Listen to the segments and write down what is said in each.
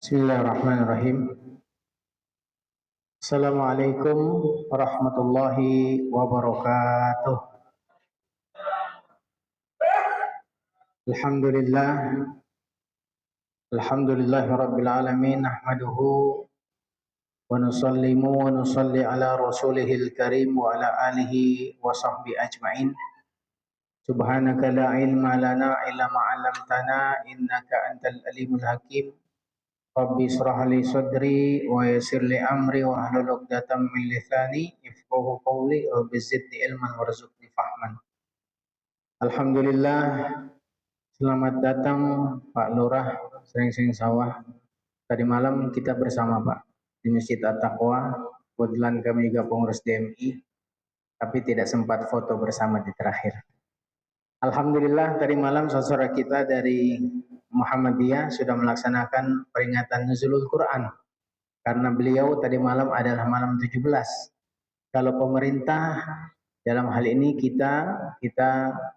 Bismillahirrahmanirrahim. Assalamualaikum warahmatullahi wabarakatuh. Alhamdulillah, alhamdulillahi rabbil alamin. Nahmaduhu wa nusallimu wa nusalli ala rasulihil karim wa ala alihi wa sahbihi ajma'in. Subhanaka la ilma lana illa ma 'allamtana innaka antal alimul hakim. Rabbi shrah li sadri wa yassir li amri wa hlul 'uqdatam min lisani yafqahu qawli rabbi zidni ilman warzuqni fahman. Alhamdulillah, selamat datang Pak Lurah Sering-Sering Sawah. Tadi malam kita bersama Pak di Masjid At-Taqwa. Kebetulan kami juga pengurus DMI, tapi tidak sempat foto bersama di terakhir. Alhamdulillah tadi malam saudara kita dari Muhammadiyah sudah melaksanakan peringatan Nuzulul Quran. Karena beliau tadi malam adalah malam 17. Kalau pemerintah dalam hal ini kita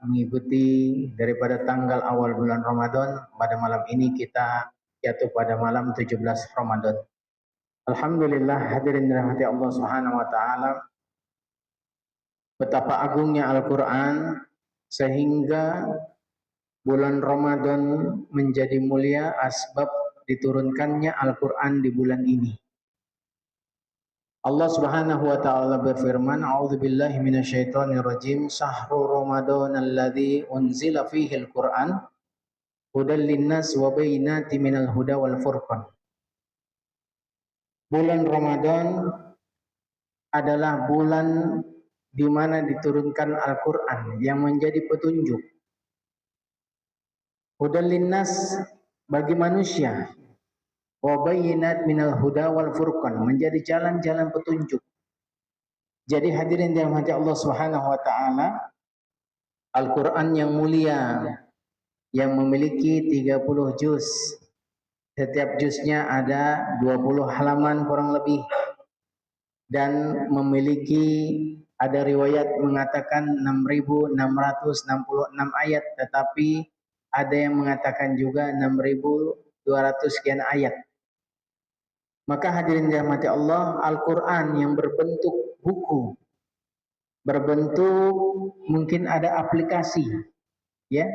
mengikuti daripada tanggal awal bulan Ramadan, pada malam ini kita jatuh pada malam 17 Ramadan. Alhamdulillah, hadirin dirahmati Allah Subhanahu wa taala. Betapa agungnya Al-Qur'an sehingga bulan Ramadan menjadi mulia asbab diturunkannya Al-Qur'an di bulan ini. Allah Subhanahu wa taala berfirman, "A'udzubillahi minasyaitonir rajim. Syahrul Ramadan alladzi unzila fihi al-Qur'an hudal linnas wa bayyinatin minal huda wal furqan." Bulan Ramadan adalah bulan di mana diturunkan Al-Qur'an yang menjadi petunjuk. Hudal linnas bagi manusia, wa bayyinat minal huda wal furqan menjadi jalan-jalan petunjuk. Jadi hadirin yang dirahmati Allah Subhanahu wa taala, Al-Qur'an yang mulia yang memiliki 30 juz. Setiap juznya ada 20 halaman kurang lebih, dan memiliki ada riwayat mengatakan 6.666 ayat, tetapi ada yang mengatakan juga 6.200 sekian ayat. Maka hadirin dirahmati Allah, Al-Quran yang berbentuk buku, berbentuk mungkin ada aplikasi, ya,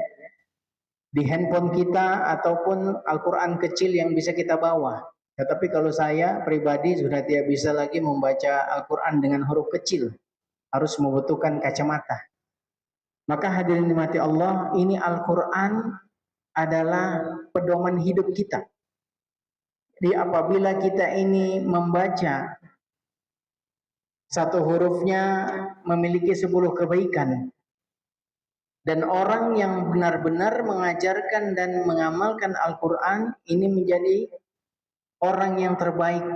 di handphone kita ataupun Al-Quran kecil yang bisa kita bawa. Tetapi kalau saya pribadi sudah tidak bisa lagi membaca Al-Quran dengan huruf kecil, harus membutuhkan kacamata. Maka hadirin dirahmati Allah, ini Al-Quran adalah pedoman hidup kita. Jadi apabila kita ini membaca satu hurufnya memiliki 10 kebaikan, dan orang yang benar-benar mengajarkan dan mengamalkan Al-Quran ini menjadi orang yang terbaik.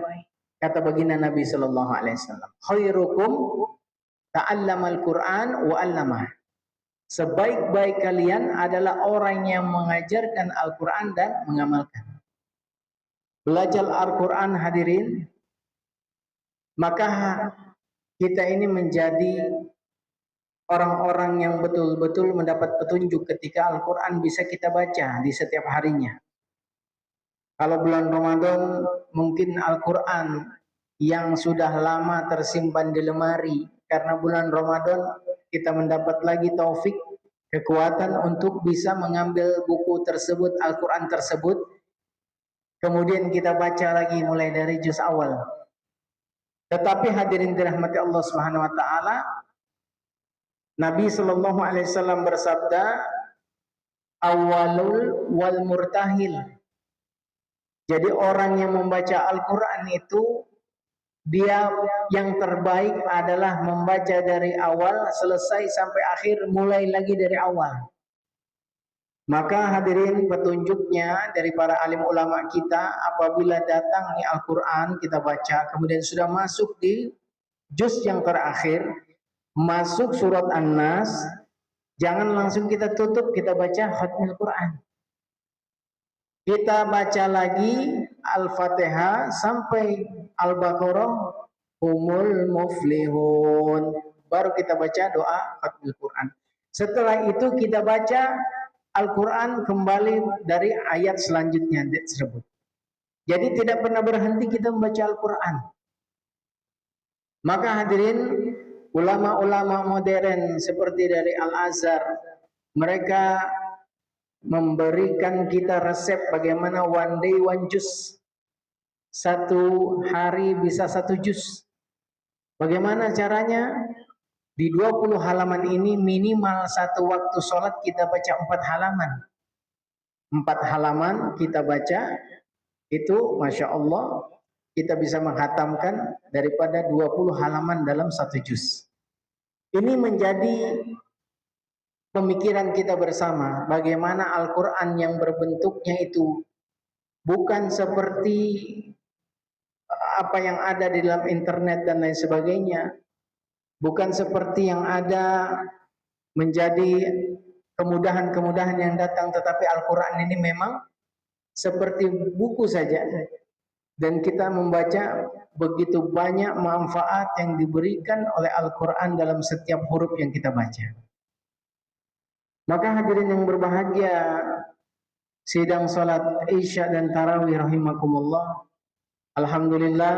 Kata baginda Nabi Sallallahu Alaihi Wasallam, "Khairukum ta'allamal Quran wa 'allamah." Sebaik-baik kalian adalah orang yang mengajarkan Al-Quran dan mengamalkan. Belajar Al-Quran hadirin, maka kita ini menjadi orang-orang yang betul-betul mendapat petunjuk ketika Al-Quran bisa kita baca di setiap harinya. Kalau bulan Ramadan mungkin Al-Quran yang sudah lama tersimpan di lemari, karena bulan Ramadan kita mendapat lagi taufik, kekuatan untuk bisa mengambil buku tersebut, Al-Quran tersebut, kemudian kita baca lagi mulai dari juz awal. Tetapi hadirin dirahmati Allah Subhanahu wa taala, Nabi Sallallahu Alaihi Wasallam bersabda, "Awalul wal murtahil." Jadi orang yang membaca Al-Quran itu, dia yang terbaik adalah membaca dari awal selesai sampai akhir, mulai lagi dari awal. Maka hadirin, petunjuknya dari para alim ulama kita, apabila datang nih Al-Quran kita baca, kemudian sudah masuk di juz yang terakhir, masuk surat An-Nas, jangan langsung kita tutup, kita baca khatmul Quran. Kita baca lagi Al-Fatihah sampai Al-Baqarah, humul muflihun. Baru kita baca doa khatmul Quran. Setelah itu kita baca Al-Quran kembali dari ayat selanjutnya tersebut. Jadi tidak pernah berhenti kita membaca Al-Quran. Maka hadirin, ulama-ulama modern seperti dari Al-Azhar, mereka memberikan kita resep bagaimana one day one juz. Satu hari bisa satu juz. Bagaimana caranya? Di 20 halaman ini minimal satu waktu sholat kita baca 4 halaman. 4 halaman kita baca, itu Masya Allah kita bisa menghatamkan daripada 20 halaman dalam satu juz. Ini menjadi pemikiran kita bersama, bagaimana Al-Quran yang berbentuknya itu bukan seperti apa yang ada di dalam internet dan lain sebagainya, bukan seperti yang ada menjadi kemudahan-kemudahan yang datang, tetapi Al-Quran ini memang seperti buku saja, dan kita membaca begitu banyak manfaat yang diberikan oleh Al-Quran dalam setiap huruf yang kita baca. Maka hadirin yang berbahagia, sidang salat Isya dan Tarawih rahimakumullah, alhamdulillah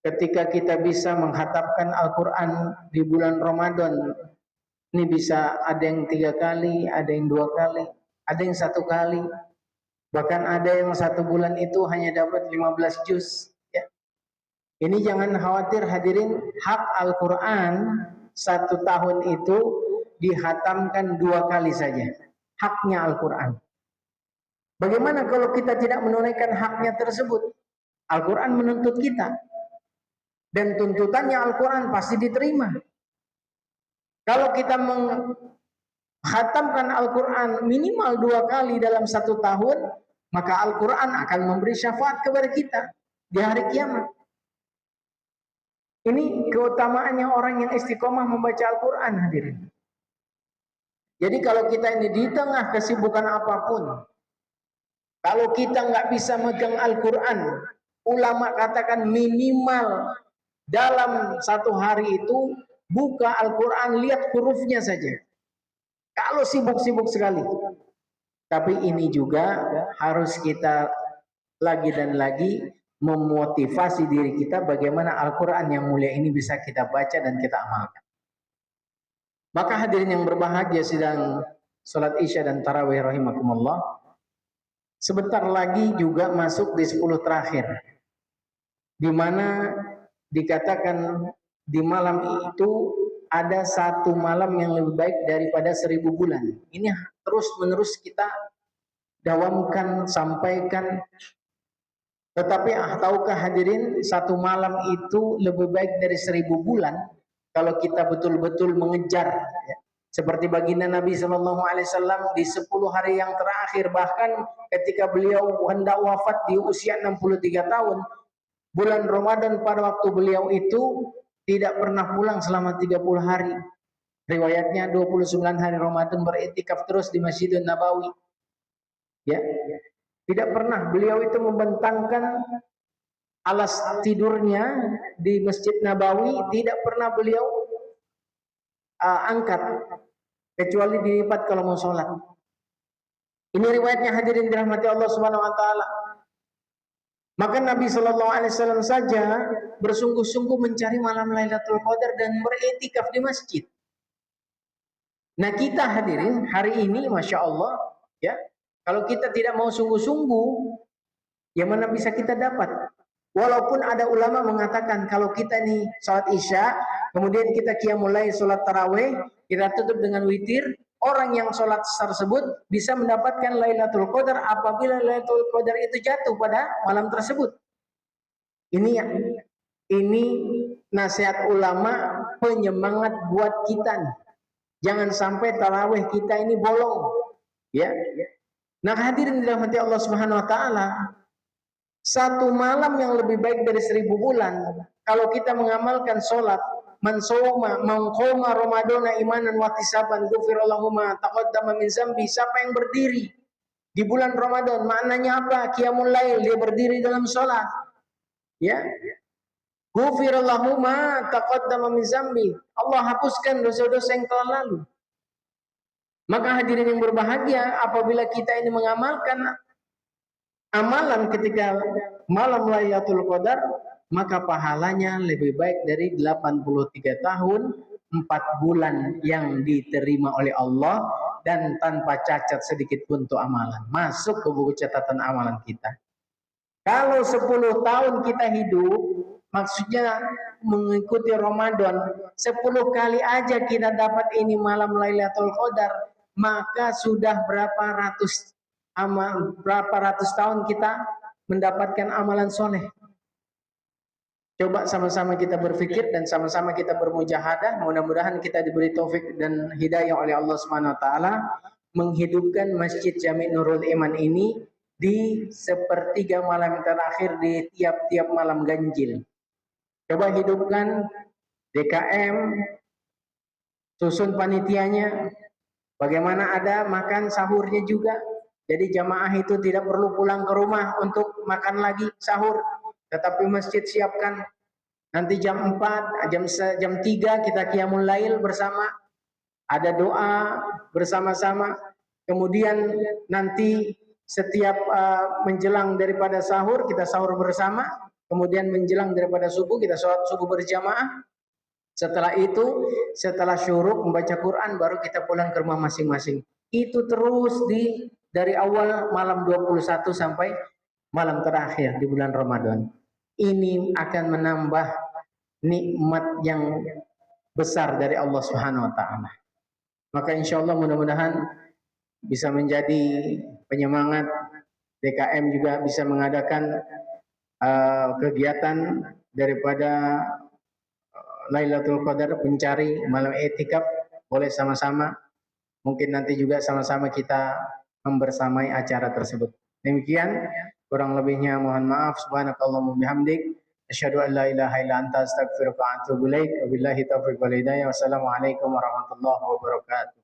ketika kita bisa menghatapkan Al-Quran di bulan Ramadan, ini bisa ada yang 3 kali, ada yang 2 kali, ada yang 1 kali, bahkan ada yang 1 bulan itu hanya dapat 15 juz. Ya. Ini jangan khawatir hadirin, hak Al-Quran 1 tahun itu dihatamkan 2 kali saja. Haknya Al-Quran. Bagaimana kalau kita tidak menunaikan haknya tersebut? Al-Quran menuntut kita. Dan tuntutannya Al-Quran pasti diterima. Kalau kita menghatamkan Al-Quran minimal 2 kali dalam 1 tahun, maka Al-Quran akan memberi syafaat kepada kita di hari kiamat. Ini keutamaannya orang yang istiqomah membaca Al-Quran hadirin. Jadi kalau kita ini di tengah kesibukan apapun, kalau kita nggak bisa megang Al-Quran, ulama katakan minimal dalam 1 hari itu buka Al-Quran, lihat hurufnya saja. Kalau sibuk-sibuk sekali. Tapi ini juga harus kita lagi dan lagi memotivasi diri kita bagaimana Al-Quran yang mulia ini bisa kita baca dan kita amalkan. Maka hadirin yang berbahagia sidang salat Isya dan Tarawih rahimakumullah, sebentar lagi juga masuk di 10 terakhir, di mana dikatakan di malam itu ada 1 malam yang lebih baik daripada 1000 bulan. Ini terus menerus kita dawamkan, sampaikan. Tetapi tahukah hadirin, 1 malam itu lebih baik dari 1000 bulan kalau kita betul-betul mengejar, ya. Seperti baginda Nabi SAW di 10 hari yang terakhir, bahkan ketika beliau hendak wafat di usia 63 tahun, bulan Ramadan pada waktu beliau itu tidak pernah pulang selama 30 hari. Riwayatnya 29 hari Ramadan beriktikaf terus di Masjidun Nabawi. Ya, tidak pernah beliau itu membentangkan alas tidurnya di Masjid Nabawi, tidak pernah beliau angkat kecuali dilipat kalau mau sholat. Ini riwayatnya hadirin dirahmati Allah Subhanahu wa taala. Maka Nabi Shallallahu Alaihi Wasallam saja bersungguh-sungguh mencari malam Lailatul Qadar dan beriktikaf di masjid. Nah kita hadirin hari ini, masya Allah, ya, kalau kita tidak mau sungguh-sungguh, yang mana bisa kita dapat? Walaupun ada ulama mengatakan kalau kita ini salat Isya, kemudian kita qiyamul lail, salat tarawih, kita tutup dengan witir, orang yang sholat tersebut bisa mendapatkan Lailatul Qadar apabila Lailatul Qadar itu jatuh pada malam tersebut. Ini nasihat ulama, penyemangat buat kita nih. Jangan sampai tarawih kita ini bolong, ya. Nah hadirin dirahmati Allah Subhanahu wa taala, 1 malam yang lebih baik dari 1000 bulan kalau kita mengamalkan sholat. Man shoma man qoma ramadana imanan wa ihtisaban ghufira lahu ma taqaddama min zambi. Siapa yang berdiri di bulan Ramadan, maknanya apa? Qiyamul lail, dia berdiri dalam salat. Ya. Ghufira lahu ma taqaddama min zambi. Allah hapuskan dosa-dosa yang telah lalu. Maka hadirin yang berbahagia, apabila kita ini mengamalkan amalan ketika malam Lailatul Qadar, maka pahalanya lebih baik dari 83 tahun 4 bulan yang diterima oleh Allah dan tanpa cacat sedikit pun untuk amalan. Masuk ke buku catatan amalan kita. Kalau 10 tahun kita hidup, maksudnya mengikuti Ramadan, 10 kali aja kita dapat ini malam Lailatul Qadar, maka sudah berapa ratus tahun kita mendapatkan amalan soleh. Coba sama-sama kita berpikir dan sama-sama kita bermujahadah. Mudah-mudahan kita diberi taufik dan hidayah oleh Allah Subhanahu wa taala menghidupkan Masjid Jami' Nurul Iman ini di sepertiga malam terakhir di tiap-tiap malam ganjil. Coba hidupkan DKM, susun panitianya, bagaimana ada makan sahurnya juga. Jadi jamaah itu tidak perlu pulang ke rumah untuk makan lagi sahur, tetapi masjid siapkan nanti jam 4, jam 3 kita qiyamul lail bersama, ada doa bersama-sama. Kemudian nanti setiap menjelang daripada sahur kita sahur bersama, kemudian menjelang daripada subuh kita sholat subuh berjamaah. Setelah itu, setelah syuruk membaca Quran baru kita pulang ke rumah masing-masing. Itu terus dari awal malam 21 sampai malam terakhir di bulan Ramadan. Ini akan menambah nikmat yang besar dari Allah Subhanahu wa taala. Maka insya Allah mudah-mudahan bisa menjadi penyemangat. DKM juga bisa mengadakan kegiatan daripada Lailatul Qadar, mencari malam etikaf, boleh sama-sama. Mungkin nanti juga sama-sama kita membersamai acara tersebut. Demikian, kurang lebihnya mohon maaf. Subhanakallahumma bihamdik, asyhadu an la ilaha illa anta astaghfiruka wa atubu ilaik. Wabillahi taufiq wal hidayah. Wassalamualaikum warahmatullahi wabarakatuh.